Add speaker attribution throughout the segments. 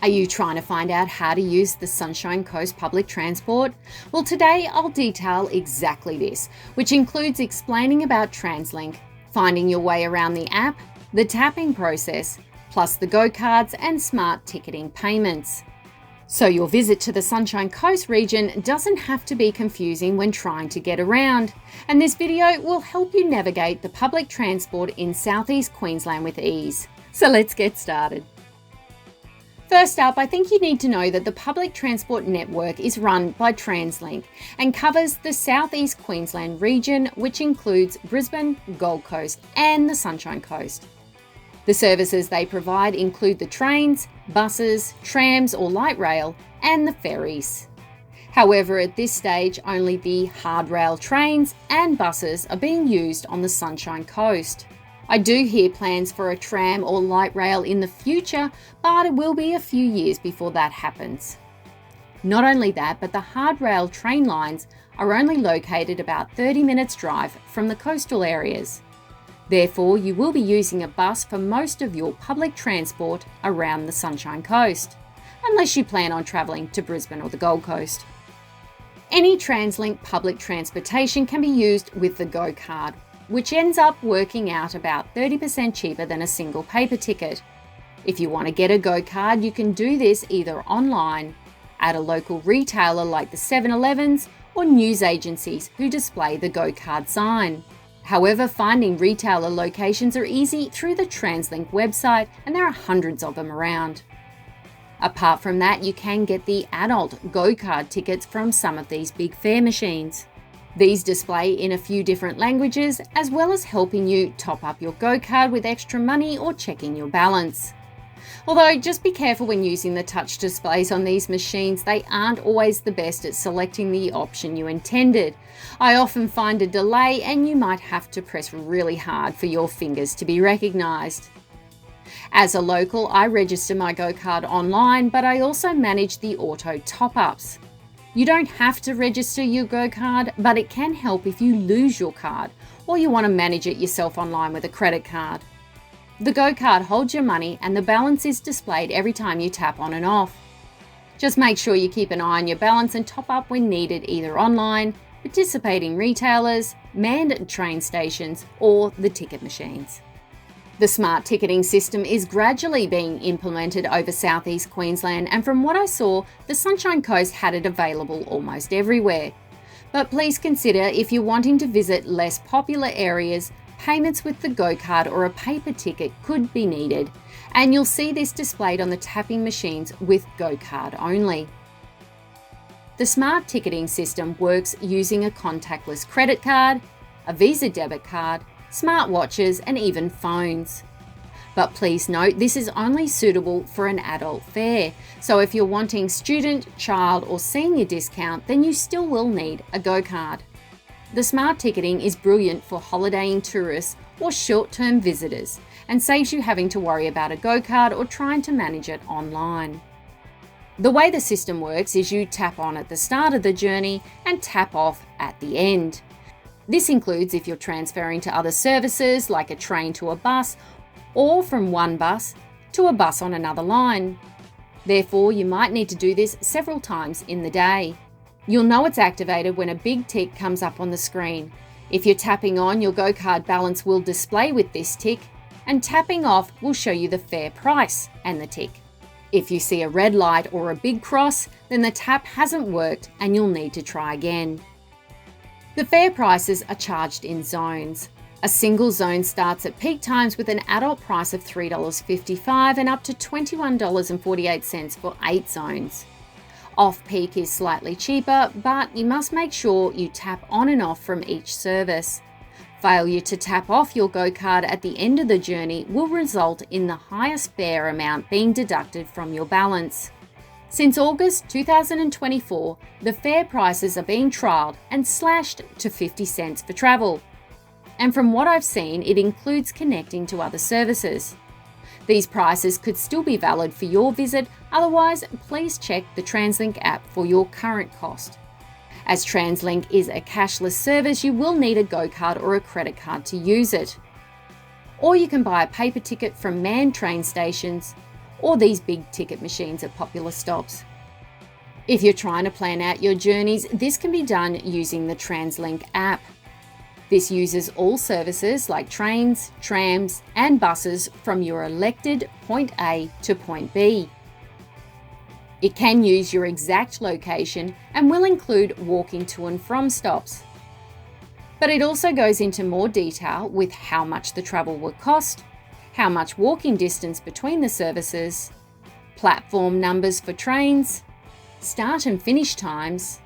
Speaker 1: Are you trying to find out how to use the Sunshine Coast public transport? Well, today I'll detail exactly this, which includes explaining about Translink, finding your way around the app, the tapping process, plus the Go cards and smart ticketing payments. So your visit to the Sunshine Coast region doesn't have to be confusing when trying to get around, and this video will help you navigate the public transport in southeast Queensland with ease. So let's get started. First up, I think you need to know that the public transport network is run by Translink and covers the southeast Queensland region, which includes Brisbane, Gold Coast and the Sunshine Coast. The services they provide include the trains, buses, trams or light rail, and the ferries. However, at this stage, only the hard rail trains and buses are being used on the Sunshine Coast. I do hear plans for a tram or light rail in the future, but it will be a few years before that happens. Not only that, but the hard rail train lines are only located about 30 minutes drive from the coastal areas. Therefore, you will be using a bus for most of your public transport around the Sunshine Coast, unless you plan on travelling to Brisbane or the Gold Coast. Any Translink public transportation can be used with the Go card, which ends up working out about 30% cheaper than a single paper ticket. If you want to get a Go card, you can do this either online, at a local retailer like the 7-Elevens or news agencies who display the Go card sign. However, finding retailer locations are easy through the Translink website, and there are hundreds of them around. Apart from that, you can get the adult Go card tickets from some of these big fare machines. These display in a few different languages, as well as helping you top up your Go card with extra money or checking your balance. Although just be careful when using the touch displays on these machines, they aren't always the best at selecting the option you intended. I often find a delay and you might have to press really hard for your fingers to be recognised. As a local, I register my Go card online, but I also manage the auto top-ups. You don't have to register your Go card, but it can help if you lose your card or you want to manage it yourself online with a credit card. The Go card holds your money and the balance is displayed every time you tap on and off. Just make sure you keep an eye on your balance and top up when needed, either online, participating retailers, manned train stations, or the ticket machines. The smart ticketing system is gradually being implemented over southeast Queensland, and from what I saw, the Sunshine Coast had it available almost everywhere. But please consider, if you're wanting to visit less popular areas, payments with the Go card or a paper ticket could be needed, and you'll see this displayed on the tapping machines with Go card only. The smart ticketing system works using a contactless credit card, a Visa debit card, smartwatches and even phones. But please note, this is only suitable for an adult fare, so if you're wanting student, child or senior discount, then you still will need a Go card. The smart ticketing is brilliant for holidaying tourists or short-term visitors and saves you having to worry about a Go card or trying to manage it online. The way the system works is you tap on at the start of the journey and tap off at the end. This includes if you're transferring to other services like a train to a bus, or from one bus to a bus on another line. Therefore, you might need to do this several times in the day. You'll know it's activated when a big tick comes up on the screen. If you're tapping on, your Go card balance will display with this tick, and tapping off will show you the fare price and the tick. If you see a red light or a big cross, then the tap hasn't worked and you'll need to try again. The fare prices are charged in zones. A single zone starts at peak times with an adult price of $3.55 and up to $21.48 for 8 zones. Off-peak is slightly cheaper, but you must make sure you tap on and off from each service. Failure to tap off your Go card at the end of the journey will result in the highest fare amount being deducted from your balance. Since August 2024, the fare prices are being trialled and slashed to 50 cents for travel. And from what I've seen, it includes connecting to other services. These prices could still be valid for your visit, otherwise please check the Translink app for your current cost. As Translink is a cashless service, you will need a Go card or a credit card to use it. Or you can buy a paper ticket from manned train stations, or these big ticket machines at popular stops. If you're trying to plan out your journeys, this can be done using the Translink app. This uses all services like trains, trams, and buses from your elected point A to point B. It can use your exact location and will include walking to and from stops. But it also goes into more detail with how much the travel would cost, how much walking distance between the services, platform numbers for trains, start and finish times,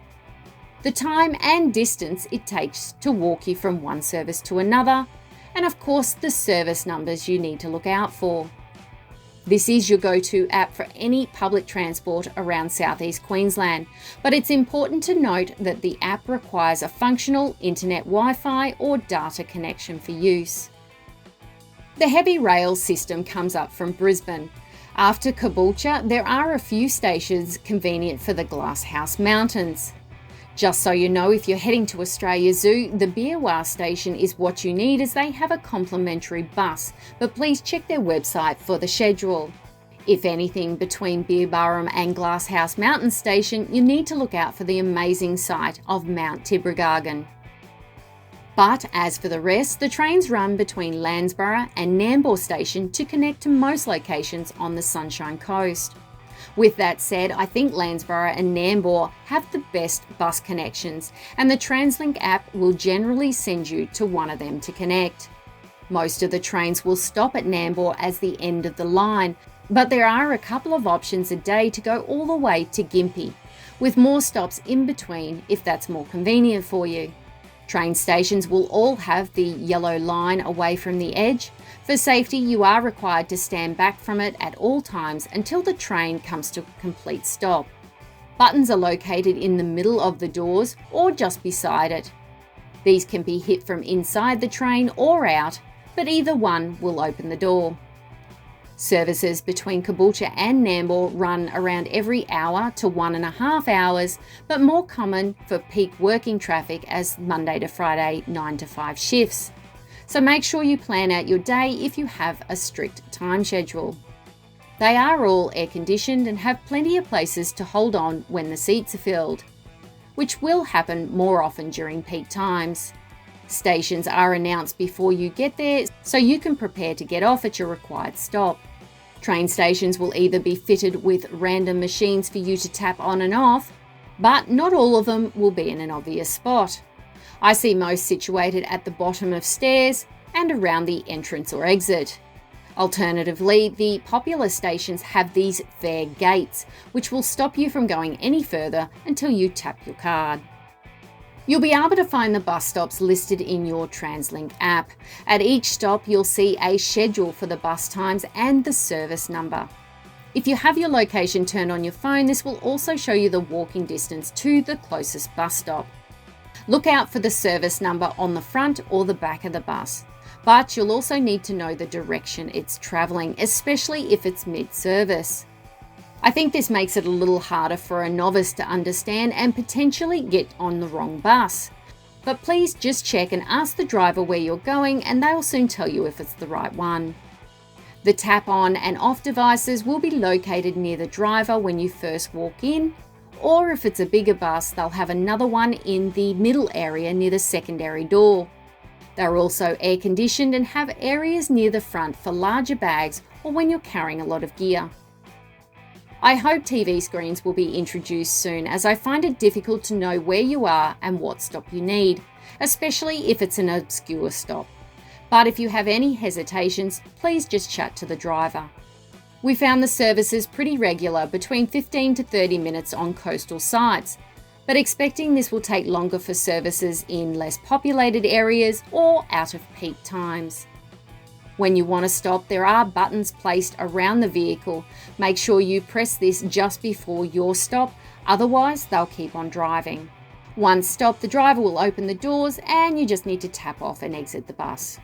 Speaker 1: the time and distance it takes to walk you from one service to another, and of course the service numbers you need to look out for. This is your go-to app for any public transport around southeast Queensland, but it's important to note that the app requires a functional internet Wi-Fi or data connection for use. The heavy rail system comes up from Brisbane. After Caboolture, there are a few stations convenient for the Glasshouse Mountains. Just so you know, if you're heading to Australia Zoo, the Beerwah station is what you need as they have a complimentary bus, but please check their website for the schedule. If anything, between Beerburrum and Glasshouse Mountain Station, you need to look out for the amazing sight of Mount Tibrogargan. But as for the rest, the trains run between Landsborough and Nambour Station to connect to most locations on the Sunshine Coast. With that said, I think Landsborough and Nambour have the best bus connections, and the Translink app will generally send you to one of them to connect. Most of the trains will stop at Nambour as the end of the line, but there are a couple of options a day to go all the way to Gympie, with more stops in between if that's more convenient for you. Train stations will all have the yellow line away from the edge. For safety, you are required to stand back from it at all times until the train comes to a complete stop. Buttons are located in the middle of the doors or just beside it. These can be hit from inside the train or out, but either one will open the door. Services between Caboolture and Nambour run around every hour to 1.5 hours, but more common for peak working traffic as Monday to Friday 9 to 5 shifts. So make sure you plan out your day if you have a strict time schedule. They are all air conditioned and have plenty of places to hold on when the seats are filled, which will happen more often during peak times. Stations are announced before you get there so you can prepare to get off at your required stop. Train stations will either be fitted with random machines for you to tap on and off, but not all of them will be in an obvious spot. I see most situated at the bottom of stairs and around the entrance or exit. Alternatively, the popular stations have these fare gates, which will stop you from going any further until you tap your card. You'll be able to find the bus stops listed in your Translink app. At each stop, you'll see a schedule for the bus times and the service number. If you have your location turned on your phone, this will also show you the walking distance to the closest bus stop. Look out for the service number on the front or the back of the bus, but you'll also need to know the direction it's travelling, especially if it's mid-service. I think this makes it a little harder for a novice to understand and potentially get on the wrong bus. But please just check and ask the driver where you're going and they'll soon tell you if it's the right one. The tap on and off devices will be located near the driver when you first walk in, or if it's a bigger bus, they'll have another one in the middle area near the secondary door. They're also air conditioned and have areas near the front for larger bags or when you're carrying a lot of gear. I hope TV screens will be introduced soon, as I find it difficult to know where you are and what stop you need, especially if it's an obscure stop. But if you have any hesitations, please just chat to the driver. We found the services pretty regular, between 15 to 30 minutes on coastal sites, but expecting this will take longer for services in less populated areas or out of peak times. When you want to stop, there are buttons placed around the vehicle. Make sure you press this just before your stop, otherwise they'll keep on driving. Once stopped, the driver will open the doors and you just need to tap off and exit the bus.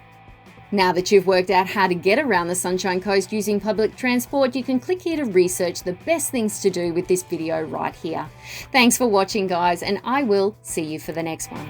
Speaker 1: Now that you've worked out how to get around the Sunshine Coast using public transport, you can click here to research the best things to do with this video right here. Thanks for watching, guys, and I will see you for the next one.